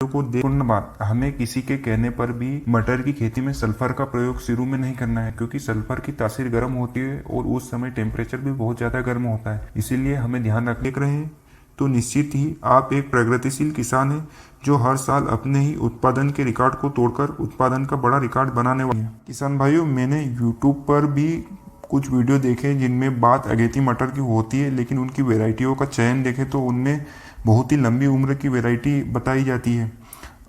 को देखना बात, हमें किसी के कहने पर भी मटर की खेती में सल्फर का प्रयोग शुरू में नहीं करना है, क्योंकि सल्फर की तासीर गर्म होती है और उस समय टेम्परेचर भी बहुत ज्यादा गर्म होता है। इसीलिए हमें ध्यान देख रहे हैं तो निश्चित ही आप एक प्रगतिशील किसान हैं जो हर साल अपने ही उत्पादन के रिकॉर्ड को तोड़कर उत्पादन का बड़ा रिकॉर्ड बनाने वाले हैं। किसान भाइयों, मैंने यूट्यूब पर भी कुछ वीडियो देखे जिनमें बात अगेती मटर की होती है, लेकिन उनकी वेराइटियों का चयन देखें तो उनमें बहुत ही लंबी उम्र की वैरायटी बताई जाती है।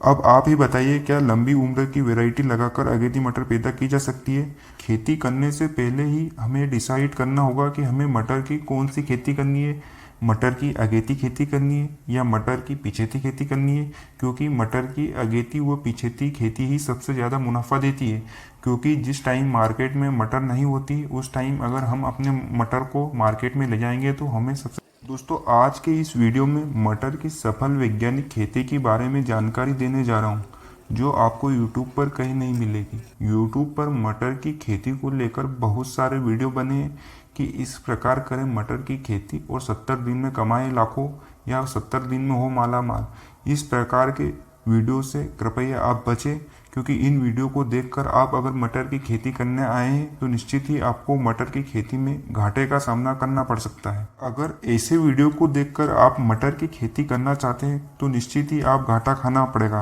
अब आप ही बताइए, क्या लंबी उम्र की वैरायटी लगाकर अगेती मटर पैदा की जा सकती है? खेती करने से पहले ही हमें डिसाइड करना होगा कि हमें मटर की कौन सी खेती करनी है, मटर की अगेती खेती करनी है या मटर की पिछेती खेती करनी है, क्योंकि मटर की अगेती व पिछेती खेती ही सबसे ज़्यादा मुनाफा देती है। क्योंकि जिस टाइम मार्केट में मटर नहीं होती उस टाइम अगर हम अपने मटर को मार्केट में ले जाएंगे तो हमें सबसे दोस्तों, आज के इस वीडियो में मटर की सफल वैज्ञानिक खेती के बारे में जानकारी देने जा रहा हूँ, जो आपको YouTube पर कहीं नहीं मिलेगी। YouTube पर मटर की खेती को लेकर बहुत सारे वीडियो बने हैं कि इस प्रकार करें मटर की खेती और 70 दिन में कमाए लाखों या 70 दिन में हो माला माल। इस प्रकार के वीडियो से कृपया आप बचें, क्योंकि इन वीडियो को देखकर आप अगर मटर की खेती करने आए हैं तो निश्चित ही आपको मटर की खेती में घाटे का सामना करना पड़ सकता है। अगर ऐसे वीडियो को देखकर आप मटर की खेती करना चाहते हैं तो निश्चित ही आप घाटा खाना पड़ेगा,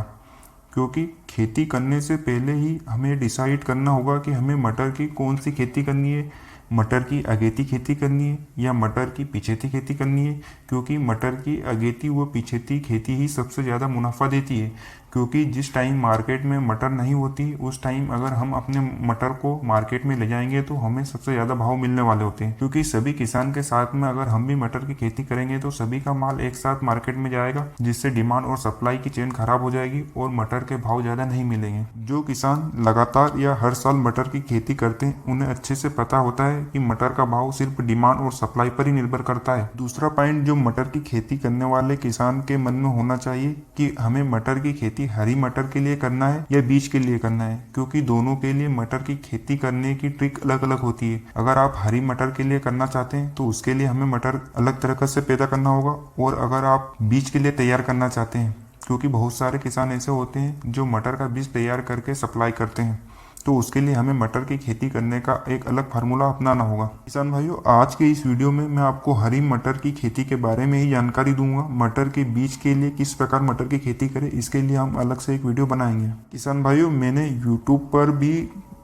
क्योंकि खेती करने से पहले ही हमें डिसाइड करना होगा कि हमें मटर की कौन सी खेती करनी है, मटर की अगेती खेती करनी है या मटर की पिछेती खेती करनी है। क्योंकि मटर की अगेती व पिछेती खेती ही सबसे ज़्यादा मुनाफा देती है, क्योंकि जिस टाइम मार्केट में मटर नहीं होती उस टाइम अगर हम अपने मटर को मार्केट में ले जाएंगे तो हमें सबसे ज़्यादा भाव मिलने वाले होते हैं। क्योंकि सभी किसान के साथ में अगर हम भी मटर की खेती करेंगे तो सभी का माल एक साथ मार्केट में जाएगा, जिससे डिमांड और सप्लाई की चेन खराब हो जाएगी और मटर के भाव ज़्यादा नहीं मिलेंगे। जो किसान लगातार या हर साल मटर की खेती करते हैं उन्हें अच्छे से पता होता है कि मटर का भाव सिर्फ डिमांड और सप्लाई पर ही निर्भर करता है। दूसरा पॉइंट जो मटर की खेती करने वाले किसान के मन में होना चाहिए कि हमें मटर की खेती हरी मटर के लिए करना है या बीज के लिए करना है, क्योंकि दोनों के लिए मटर की खेती करने की ट्रिक अलग अलग होती है। अगर आप हरी मटर के लिए करना चाहते हैं तो उसके लिए हमें मटर अलग तरीके से पैदा करना होगा, और अगर आप बीज के लिए तैयार करना चाहते हैं, क्योंकि बहुत सारे किसान ऐसे होते हैं जो मटर का बीज तैयार करके सप्लाई करते हैं, तो उसके लिए हमें मटर की खेती करने का एक अलग फार्मूला अपनाना होगा। किसान भाइयों, आज के इस वीडियो में मैं आपको हरी मटर की खेती के बारे में ही जानकारी दूंगा। मटर के बीज के लिए किस प्रकार मटर की खेती करें, इसके लिए हम अलग से एक वीडियो बनाएंगे। किसान भाइयों, मैंने यूट्यूब पर भी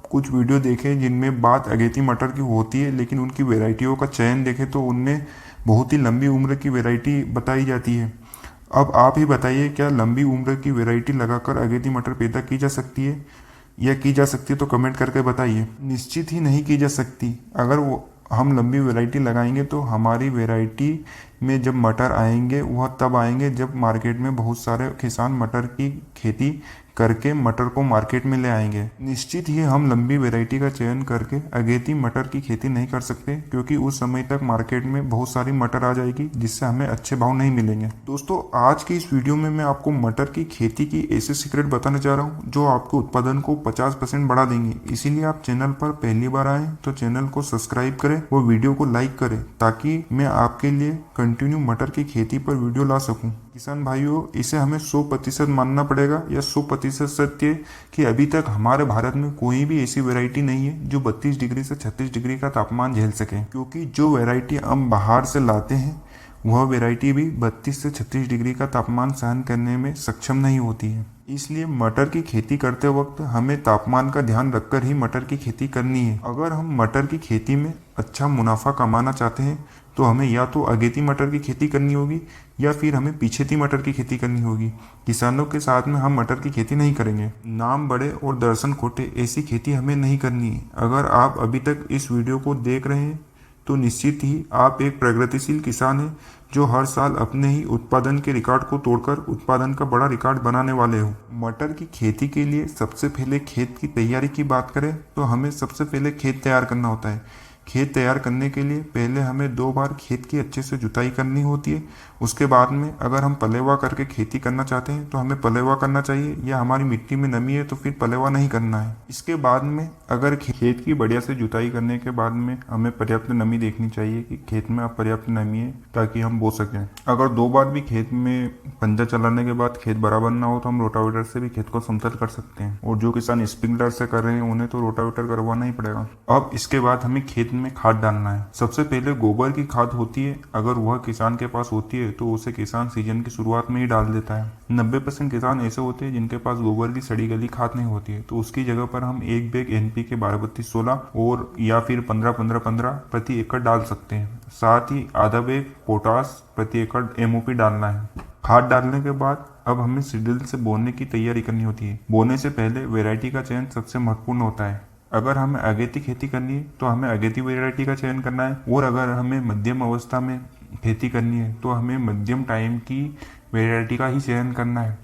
कुछ वीडियो देखे जिनमें बात अगेती मटर की होती है, लेकिन उनकी वेराइटियों का चयन देखें तो उनमें बहुत ही लंबी उम्र की वेराइटी बताई जाती है। अब आप ही बताइए, क्या लंबी उम्र की वेराइटी लगाकर अगेती मटर पैदा की जा सकती है या की जा सकती है? तो कमेंट करके बताइए। निश्चित ही नहीं की जा सकती। अगर वो हम लंबी वैरायटी लगाएंगे तो हमारी वैरायटी में जब मटर आएंगे वह तब आएंगे जब मार्केट में बहुत सारे किसान मटर की खेती करके मटर को मार्केट में ले आएंगे। निश्चित ही हम लंबी वैरायटी का चयन करके अगेती मटर की खेती नहीं कर सकते, क्योंकि उस समय तक मार्केट में बहुत सारी मटर आ जाएगी जिससे हमें अच्छे भाव नहीं मिलेंगे। दोस्तों, आज की इस वीडियो में मैं आपको मटर की खेती की ऐसे सीक्रेट बताने जा रहा हूँ जो आपके उत्पादन को 50% बढ़ा देंगे। इसीलिए आप चैनल पर पहली बार आए तो चैनल को सब्सक्राइब करें और वीडियो को लाइक करें, ताकि मैं आपके लिए कंटिन्यू मटर की खेती पर वीडियो ला सकूं। किसान भाइयों, इसे हमें 100% मानना पड़ेगा या 100% सत्य कि अभी तक हमारे भारत में कोई भी ऐसी वैरायटी नहीं है जो 32 डिग्री से 36 डिग्री का तापमान झेल सके, क्योंकि जो वैरायटी हम बाहर से लाते हैं वह वैरायटी भी 32 से 36 डिग्री का तापमान सहन करने में सक्षम नहीं होती है। इसलिए मटर की खेती करते वक्त हमें तापमान का ध्यान रखकर ही मटर की खेती करनी है। अगर हम मटर की खेती में अच्छा मुनाफा कमाना चाहते हैं तो हमें या तो अगेती मटर की खेती करनी होगी या फिर हमें पिछेती मटर की खेती करनी होगी। किसानों के साथ में हम मटर की खेती नहीं करेंगे। नाम बड़े और दर्शन खोटे ऐसी खेती हमें नहीं करनी है। अगर आप अभी तक इस वीडियो को देख रहे हैं तो निश्चित ही आप एक प्रगतिशील किसान हैं जो हर साल अपने ही उत्पादन के रिकॉर्ड को तोड़कर उत्पादन का बड़ा रिकॉर्ड बनाने वाले हो। मटर की खेती के लिए सबसे पहले खेत की तैयारी की बात करें तो हमें सबसे पहले खेत तैयार करना होता है। खेत तैयार करने के लिए पहले हमें 2 बार खेत की अच्छे से जुताई करनी होती है। उसके बाद में अगर हम पलेवा करके खेती करना चाहते हैं तो हमें पलेवा करना चाहिए, या हमारी मिट्टी में नमी है तो फिर पलेवा नहीं करना है। इसके बाद में अगर खेत की बढ़िया से जुताई करने के बाद में हमें पर्याप्त नमी देखनी चाहिए कि खेत में अब पर्याप्त नमी है ताकि हम बो सकें। अगर 2 बार भी खेत में पंजा चलाने के बाद खेत बराबर ना हो तो हम रोटावेटर से भी खेत को समतल कर सकते हैं, और जो किसान स्प्रिंकलर से कर रहे हैं उन्हें तो रोटावेटर करवाना ही पड़ेगा। अब इसके बाद हमें खेत में खाद डालना है। सबसे पहले गोबर की खाद होती है, अगर वह किसान के पास होती है तो उसे किसान सीजन की शुरुआत में ही डाल देता है। 90% किसान ऐसे होते हैं जिनके पास गोबर की सड़ी गली खाद नहीं होती है, तो उसकी जगह पर हम 1 बैग NPK 12-32-16 और या फिर 15-15-15 प्रति एकड़ डाल सकते हैं। साथ ही आधा बैग पोटास प्रति एकड़ MOP डालना है। खाद डालने के बाद अब हमें सीडल से बोने की तैयारी करनी होती है। बोने से पहले वैरायटी का चयन सबसे महत्वपूर्ण होता है। अगर हमें अगेती खेती करनी है तो हमें अगेती वैरायटी का चयन करना है, और अगर हमें मध्यम अवस्था में खेती करनी है तो हमें मध्यम टाइम की वैरायटी का ही चयन करना है।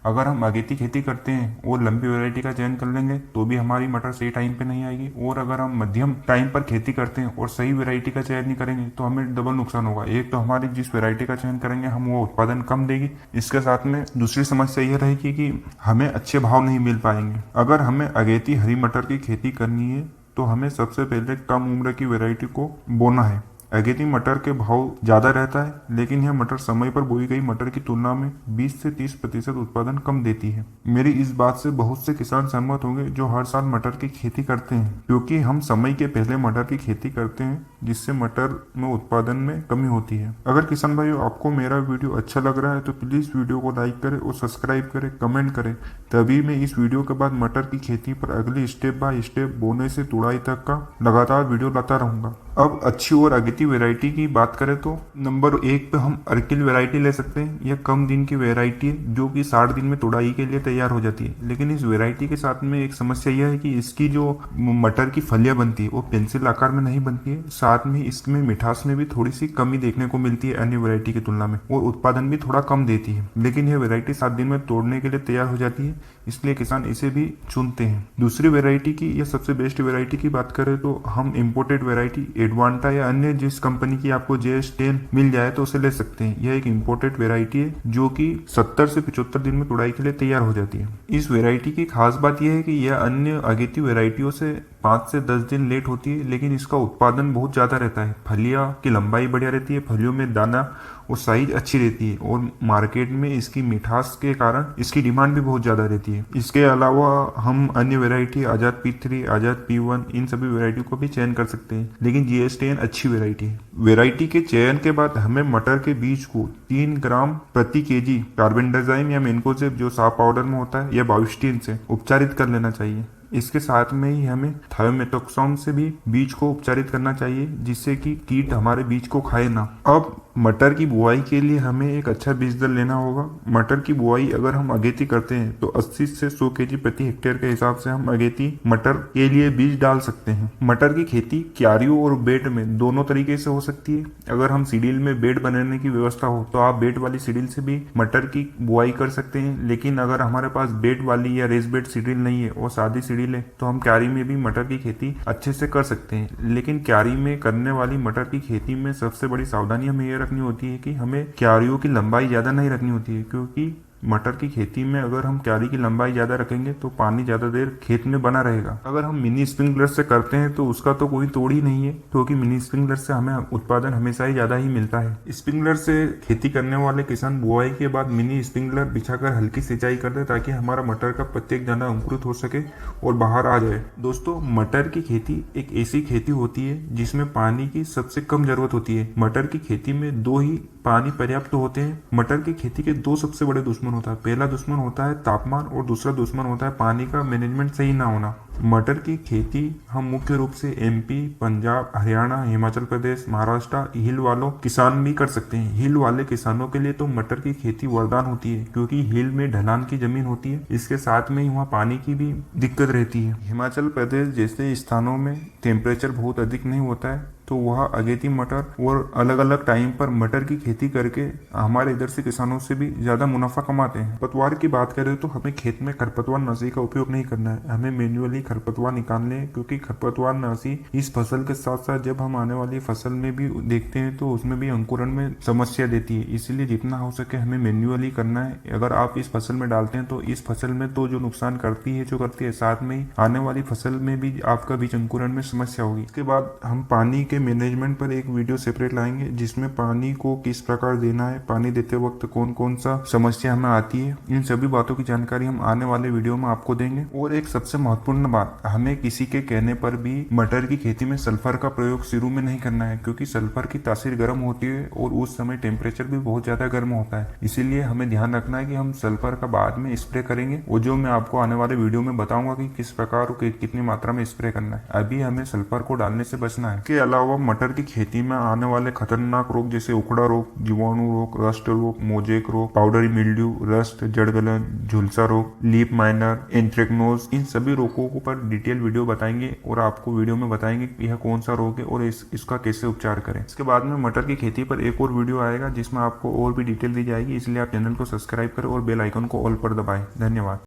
अगर हम अगेती खेती करते हैं और लंबी वैरायटी का चयन कर लेंगे तो भी हमारी मटर सही टाइम पे नहीं आएगी, और अगर हम मध्यम टाइम पर खेती करते हैं और सही वैरायटी का चयन नहीं करेंगे तो हमें डबल नुकसान होगा। एक तो हमारी जिस वैरायटी का चयन करेंगे हम वो उत्पादन कम देगी, इसके साथ में दूसरी समस्या ये रहेगी कि हमें अच्छे भाव नहीं मिल पाएंगे। अगर हमें अगेती हरी मटर की खेती करनी है तो हमें सबसे पहले कम उम्र की वैरायटी को बोना है। अगेती मटर के भाव ज़्यादा रहता है, लेकिन यह मटर समय पर बोई गई मटर की तुलना में 20 से 30% उत्पादन कम देती है। मेरी इस बात से बहुत से किसान सहमत होंगे जो हर साल मटर की खेती करते हैं, क्योंकि हम समय के पहले मटर की खेती करते हैं जिससे मटर में उत्पादन में कमी होती है। अगर किसान भाइयों आपको मेरा वीडियो अच्छा लग रहा है तो प्लीज़ वीडियो को लाइक करें और सब्सक्राइब करें, कमेंट करें, तभी मैं इस वीडियो के बाद मटर की खेती पर अगली स्टेप बाय स्टेप बोने से तुड़ाई तक का लगातार वीडियो लाता रहूंगा। अब अच्छी और अगेती वैरायटी की बात करें तो नंबर 1 पे हम अर्किल वैरायटी ले सकते हैं। यह कम दिन की वैरायटी है जो कि 60 दिन में तुड़ाई के लिए तैयार हो जाती है, लेकिन इस वैरायटी के साथ में एक समस्या यह है कि इसकी जो मटर की फलियां बनती है वो पेंसिल आकार में नहीं बनती है। साथ में इसमें मिठास में भी थोड़ी सी कमी देखने को मिलती है अन्य वैरायटी की तुलना में, और उत्पादन भी थोड़ा कम देती है। लेकिन यह वैरायटी 7 दिन में तोड़ने के लिए तैयार हो जाती है, इसलिए किसान इसे भी चुनते हैं। दूसरी वैरायटी की या सबसे बेस्ट वैरायटी की बात करें तो हम इम्पोर्टेड वैरायटी एडवांटा या अन्य जिस कंपनी की आपको JS10 मिल जाए तो उसे ले सकते हैं। यह एक इम्पोर्टेड वैरायटी है जो कि 70 से 75 दिन में तुड़ाई के लिए तैयार हो जाती है। इस वैरायटी की खास बात यह है कि यह अन्य अगेती वैरायटियों से 5 से 10 दिन लेट होती है, लेकिन इसका उत्पादन बहुत ज्यादा रहता है। फलियां की लंबाई बढ़िया रहती है, फलियों में दाना और साइज अच्छी रहती है, और मार्केट में इसकी मिठास के कारण इसकी डिमांड भी बहुत ज्यादा रहती है। इसके अलावा हम अन्य वैरायटी आजाद P3, आजाद P1 इन सभी वैरायटी को भी चयन कर सकते हैं, लेकिन JS10 अच्छी वैरायटी है। वैरायटी के चयन के बाद हमें मटर के बीज को 3 ग्राम प्रति केजी कार्बेंडाजिम या मेन्कोजेब जो साफ पाउडर में होता है या बाविस्टिन से उपचारित कर लेना चाहिए। इसके साथ में ही हमें थायोमेथोक्सोम से भी बीज को उपचारित करना चाहिए, जिससे कि कीट हमारे बीज को खाए ना। अब मटर की बुआई के लिए हमें एक अच्छा बीज दल लेना होगा। मटर की बुआई अगर हम अगेती करते हैं तो 80 से 100 केजी प्रति हेक्टेयर के हिसाब से हम अगेती मटर के लिए बीज डाल सकते हैं। मटर की खेती क्यारियों और बेड में दोनों तरीके से हो सकती है। अगर हम सीडील में बेड बनाने की व्यवस्था हो तो आप बेड वाली सीडील से भी मटर की बुआई कर सकते हैं, लेकिन अगर हमारे पास बेड वाली या रेस बेड सीडील नहीं है और सादी सीडील है तो हम क्यारी में भी मटर की खेती अच्छे से कर सकते हैं। लेकिन क्यारी में करने वाली मटर की खेती में सबसे बड़ी सावधानी हमें यह रखनी होती है कि हमें क्यारियों की लंबाई ज्यादा नहीं रखनी होती है, क्योंकि मटर की खेती में अगर हम क्यारी की लंबाई ज्यादा रखेंगे तो पानी ज्यादा देर खेत में बना रहेगा। अगर हम मिनी स्प्रिंकलर से करते हैं तो उसका तो कोई तोड़ ही नहीं है, क्योंकि मिनी स्प्रिंकलर से हमें उत्पादन हमेशा ही ज्यादा ही मिलता है। स्प्रिंकलर से खेती करने वाले किसान बुआई के बाद मिनी स्प्रिंकलर बिछाकर हल्की सिंचाई कर दे, ताकि हमारा मटर का प्रत्येक दाना अंकुरित हो सके और बाहर आ जाए। दोस्तों, मटर की खेती एक ऐसी खेती होती है जिसमें पानी की सबसे कम जरूरत होती है। मटर की खेती में 2 ही पानी पर्याप्त होते हैं। मटर की खेती के 2 सबसे बड़े दुश्मन होता है। पहला दुश्मन होता है तापमान और दूसरा दुश्मन होता है पानी का मैनेजमेंट सही ना होना। मटर की खेती हम मुख्य रूप से MP, पंजाब, हरियाणा, हिमाचल प्रदेश, महाराष्ट्र, हिल वालों किसान भी कर सकते हैं। हिल वाले किसानों के लिए तो मटर की खेती वरदान होती है, क्योंकि हिल में ढलान की जमीन होती है। इसके साथ में वहाँ पानी की भी दिक्कत रहती है। हिमाचल प्रदेश जैसे स्थानों में टेम्परेचर बहुत अधिक नहीं होता है, तो वह अगेती मटर और अलग अलग टाइम पर मटर की खेती करके हमारे इधर से किसानों से भी ज्यादा मुनाफा कमाते हैं। खरपतवार की बात करें तो हमें खेत में खरपतवार नाशी का उपयोग नहीं करना है, हमें मैन्युअली खरपतवार निकालने हैं, क्योंकि खरपतवार नाशी इस फसल के साथ साथ जब हम आने वाली फसल में भी देखते हैं तो उसमें भी अंकुरण में समस्या देती है। इसीलिए जितना हो सके हमें मैन्युअली करना है। अगर आप इस फसल में डालते हैं तो इस फसल में तो जो नुकसान करती है साथ में ही आने वाली फसल में भी आपका बीज अंकुरण में समस्या होगी। इसके बाद हम पानी के मैनेजमेंट पर एक वीडियो सेपरेट लाएंगे, जिसमें पानी को किस प्रकार देना है, पानी देते वक्त कौन कौन सा समस्या हमें आती है, इन सभी बातों की जानकारी हम आने वाले वीडियो में आपको देंगे। और एक सबसे महत्वपूर्ण बात, हमें किसी के कहने पर भी मटर की खेती में सल्फर का प्रयोग शुरू में नहीं करना है, क्योंकि सल्फर की तासीर गर्म होती है और उस समय टेम्परेचर भी बहुत ज्यादा गर्म होता है। इसीलिए हमें ध्यान रखना है कि हम सल्फर का बाद में स्प्रे करेंगे, और जो मैं आपको आने वाले वीडियो में बताऊंगा कि किस प्रकार और कितनी मात्रा में स्प्रे करना है। अभी हमें सल्फर को डालने से बचना है। इसके अलावा मटर की खेती में आने वाले खतरनाक रोग जैसे उखड़ा रोग, जीवाणु रोग, रस्ट रोग, मोजेक रोग, पाउडरी मिल्ड्यू, रस्ट, जड़ गलन, झुलसा रोग, लीफ माइनर, एंथ्रेक्नोज, इन सभी रोगों पर डिटेल वीडियो बताएंगे और आपको वीडियो में बताएंगे कि यह कौन सा रोग है और इसका कैसे उपचार करें। इसके बाद में मटर की खेती पर एक और वीडियो आएगा जिसमें आपको और भी डिटेल दी जाएगी, इसलिए आप चैनल को सब्सक्राइब करें और बेल आइकन को ऑल पर दबाएं। धन्यवाद।